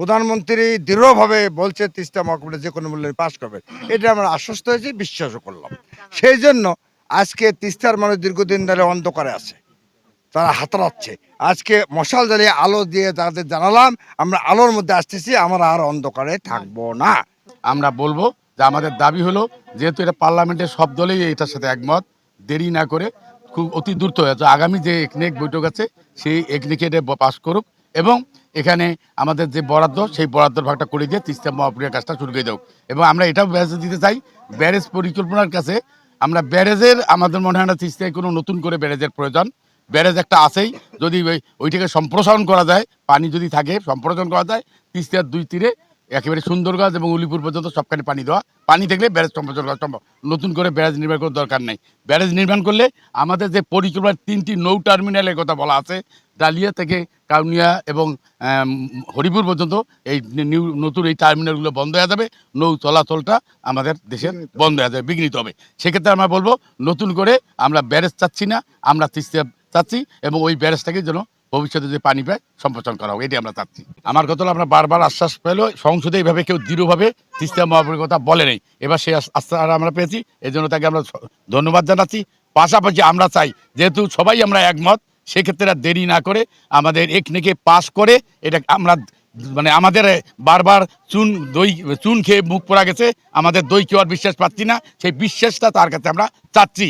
প্রধানমন্ত্রী দৃঢ়ভাবে বলছে তিস্তা মহকুমাটা যে কোনো মূল্যে পাশ করবে, এটা আমরা আশ্বস্ত হয়েছি, বিশ্বাসও করলাম। সেই জন্য আজকে তিস্তার মানুষ দীর্ঘদিন ধরে অন্ধকারে আছে, তারা হাতড়াচ্ছে। আজকে মশাল জ্বালিয়ে আলো দিয়ে তাদের জানালাম আমরা আলোর মধ্যে আসতেছি, আমরা আর অন্ধকারে থাকবো না। আমরা বলবো যে আমাদের দাবি হলো, যেহেতু এটা পার্লামেন্টের সব দলেই এটার সাথে একমত, দেরি না করে খুব অতি দ্রুত হয়েছে আগামী যে একনেক বৈঠক আছে সেই একনেকে এটা পাস করুক, এবং এখানে আমাদের যে বরাদ্দ সেই বরাদ্দর ভাগটা করে দিয়ে তিস্তা মহাপ্রিয়ার কাজটা শুরু করে দেব। এবং আমরা এটাও ব্যারেজ দিতে চাই, ব্যারেজ পরিকল্পনার কাছে আমরা ব্যারেজের আমাদের মনে হয় না তিস্তায় কোনো নতুন করে ব্যারেজের প্রয়োজন। ব্যারেজ একটা আছেই, যদি ওইটাকে সম্প্রসারণ করা যায়, পানি যদি থাকে সম্প্রসারণ করা যায়, তিস্তার দুই তীরে একেবারে সুন্দরগঞ্জ এবং উলিপুর পর্যন্ত সবখানে পানি দেওয়া, পানি থাকলে ব্যারেজ সম্প্রসারণ করা সম্ভব। নতুন করে ব্যারেজ নির্মাণ করার দরকার নেই। ব্যারেজ নির্মাণ করলে আমাদের যে পরিকল্পনার 3টি নৌ টার্মিনালের কথা বলা আছে, ডালিয়া থেকে কাউনিয়া এবং হরিপুর পর্যন্ত এই নতুন এই টার্মিনালগুলো বন্ধ হয়ে যাবে, নৌ চলাচলটা আমাদের দেশের বন্ধ হয়ে যাবে, বিঘ্নিত হবে। সেক্ষেত্রে আমরা বলবো নতুন করে আমরা ব্যারেজ চাচ্ছি না, আমরা তিস্তা চাচ্ছি, এবং ওই ব্যারেজটাকে যেন ভবিষ্যতে যে পানি পায় সম্প্রসারণ করা হোক, এটি আমরা চাচ্ছি। আমার কথা হলো, আমরা বারবার আশ্বাস পেলেও সংসদে এইভাবে কেউ দৃঢ়ভাবে তিস্তা মহাপ্রভুর কথা বলে নেই। এবার সেই আস্থা আমরা পেয়েছি, এই জন্য তাকে আমরা ধন্যবাদ জানাচ্ছি। পাশাপাশি আমরা চাই, যেহেতু সবাই আমরা একমত, সেক্ষেত্রে আর দেরি না করে আমাদের একনেকে পাস করে এটা আমরা মানে আমাদের বারবার চুন খেয়ে মুখ পোড়া গেছে, আমাদের দই কেউ আর বিশ্বাস পাচ্ছি না, সেই বিশ্বাসটা তার কাছে আমরা চাচ্ছি।